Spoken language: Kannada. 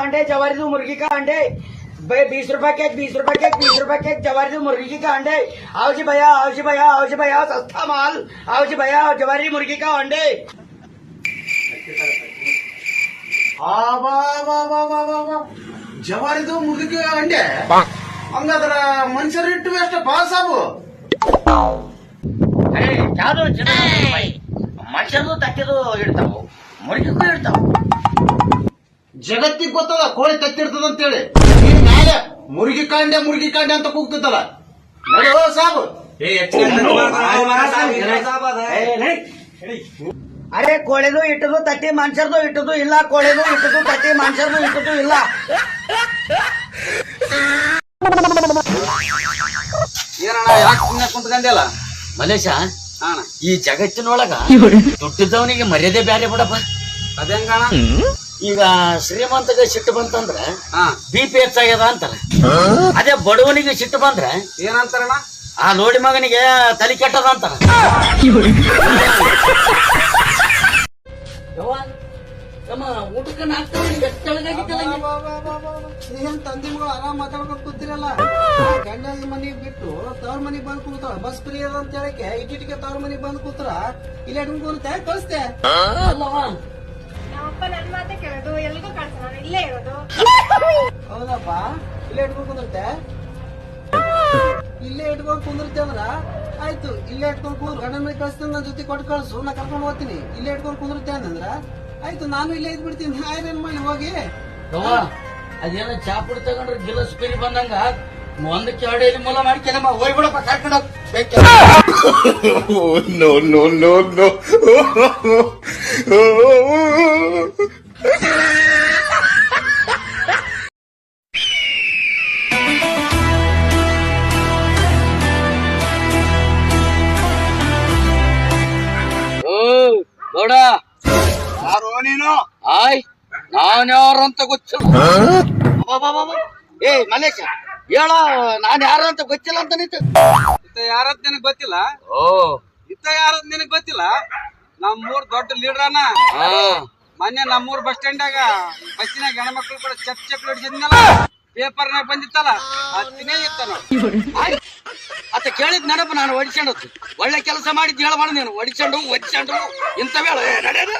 अंडे जवारी दो मुर्गी का अंडे 20 रुपए केक 20 रुपए केक 20 रुपए केक जवारी दो मुर्गी का अंडे आओ जी भैया आओ जी भैया आओ जी भैया सस्ता माल आओ जी भैया जवारी मुर्गी का अंडे ಜವಾರಿದು ಮುದುಕಿ ಅಂಡೆ ಹಂಗಾದ್ರ ಮನುಷ್ಯರು ಇಟ್ಟು ಅಷ್ಟ ಪಾಸ್ ಆಗು अरे ಯಾವ್ದು ಮನುಷ್ಯರು ತಕ್ಕಿದು ಇಡ್ತಾವು ಮುರ್ಗಿಗೂ ಇಡ್ತಾವು ಜಗತ್ತಿಗೆ ಗೊತ್ತದ ಕೋಳಿ ತತ್ತಿರ್ತದ ಅಂತೇಳಿ ನೀನ್ ಮ್ಯಾಲೆ ಮುರುಗಿ ಕಾಂಡೆ ಅಂತ ಕೂಗ್ತದಲ್ಲ ನಡೋ ಸಾಬು अरे ಕೋಳಿದು ಇಟ್ಟದು ತಟ್ಟಿ ಮನುಷ್ಯರ್ದು ಇಟ್ಟದು ಇಲ್ಲ ಕೋಳಿದು ಇಟ್ಟದು ತಟ್ಟಿ ಮನುಷ್ಯರ್ದು ಇಟ್ಟದು ಇಲ್ಲ ಏನಣ್ಣ ಯಾಕೆ ಸುಮ್ಮನೆ ಕುಂತ್ಕಂದಿಲ್ಲ ಮಲೇಶ ಅಣ್ಣ ಈ ಜಗತ್ತಿನೊಳಗ ದುಡ್ಡಿದ್ದವನಿಗೆ ಮರ್ಯಾದೆ ಬ್ಯಾರೆ ಬಿಡಪ್ಪ. ಅದೇಂಗಣ ಈಗ ಶ್ರೀಮಂತಗೆ ಸಿಟ್ಟು ಬಂತಂದ್ರ ಹಾ BP ಹೆಚ್ಚಾಗ್ಯದ ಅಂತಾರ. ಅದೇ ಬಡವನಿಗೆ ಸಿಟ್ಟು ಬಂದ್ರ ಏನಂತಾರಣ್ಣ ಆ ನೋಡಿ ಮಗನಿಗೆ ತಲೆ ಕೆಟ್ಟದ ಅಂತಾರ. ಊಟಕ್ಕೆ ಏನ್ ತಂದಿ ಮಗಳು ಆರಾಮ್ ಮಾತಾಡ್ಕೊಂಡ್ ಕೂತಿರಲ್ಲ ಗಂಡ ಮನಿಗ್ ಬಿಟ್ಟು ತವ್ರ ಮನಿಗ್ ಬಂದ್ ಕೂತಾಳ ಬಸ್ ಫ್ರೀ ಅದ ಅಂತ ಹೇಳಕ್ಕೆ ಇಟ್ಟಿಗೆ ತವ್ರ ಮನಿಗ್ ಬಂದ್ ಕೂತ್ರ ಇಲ್ಲ ಹಿಡ್ಕೊಂಡ್ತೆ ಕಳಿಸ್ತೆ ನಮ್ಮಪ್ಪ ನನ್ ಮಾತೆ ಕೇಳೋದು ಎಲ್ರಿಗೂ ಕಳ್ಸ ನಾನು ಇಲ್ಲೇ ಇರೋದು ಹೌದಪ್ಪ ಇಲ್ಲೇ ಇಟ್ಕೊಂಡ್ ಕುಂದಿರ್ತೆ ಇಲ್ಲೇ ಇಟ್ಕೊಂಡ್ ಕುಂದಿರ್ತೆ ಅಂದ್ರ ಆಯ್ತು ಇಲ್ಲೇ ಇಟ್ಕೊಂಡ್ ಕುಂದ್ರು ಗಂಡನ ಮನೆ ಕಳಿಸ್ತೀನಿ ನನ್ನ ಜೊತೆ ಕೊಟ್ಟು ಕಳ್ಸು ನಾ ಕರ್ಕೊಂಡ್ ಹೋಗ್ತೀನಿ ಇಲ್ಲೇ ಇಟ್ಕೊಂಡ್ ಕುಂದಿರ್ತೆ ಅಂದ್ರ ಆಯ್ತು ನಾನು ಇಲ್ಲೇ ಇದ್ ಬಿಡ್ತೀನಿ ಆಯ್ರೇನ್ ಮಾಡಿ ಹೋಗಿ ಅದೇನೋ ಚಾಪುಡಿ ತಗೊಂಡ್ರೆ ಗಿಲಸ್ ಕರಿ ಬಂದಂಗ ಒಂದಕ್ಕೆ ಎರಡು ಮೂಲ ಮಾಡ್ಕೊಂಡಮ್ಮ ಹೋಗ್ಬಿಡಪ್ಪ ಕರ್ಕೊಂಡು no. ನೋಡ ಯಾರು ನೀನು ಆಯ್ ನಾನ್ಯಾರಂತ ಗೊತ್ತಿಲ್ಲ. ಏ ಮಲೇಶ ಹೇಳ ನಾನ್ ಯಾರು ಅಂತ ಗೊತ್ತಿಲ್ಲ ಅಂತ ನಿಂತು ಇತ್ತ ಯಾರದ್ ನಿನಗ್ ಗೊತ್ತಿಲ್ಲ ಓ ಇತ್ತ ಯಾರದ್ ನಿನಗ್ ಗೊತ್ತಿಲ್ಲ ನಮ್ಮೂರ್ ದೊಡ್ಡ ಲೀಡ್ರನ ಹಾ ಮೊನ್ನೆ ನಮ್ಮೂರ್ ಬಸ್ ಸ್ಟ್ಯಾಂಡಾಗ ಬಸ್ಸಿನಾಗ ಹೆಣ್ಮಕ್ಳು ಕೂಡ ಚಪ್ ಹಿಡಿಸಿದ್ನಲ್ಲ ಪೇಪರ್ನಾಗ ಬಂದಿತ್ತಲ್ಲ ಹತ್ತಿನೇ ಇತ್ತನ ಅತ್ತ ಕೇಳಿದ್ ನೆನಪು ನಾನು ಒಡಿಸ್ಕೊಂಡು ಒಳ್ಳೆ ಕೆಲಸ ಮಾಡಿದ್ ಹೇಳಬಾರ್ದು ನೀನು ಒಡಿಸ್ಕೊಂಡು ಇಂಥವೇ ನಡೆಯೋದು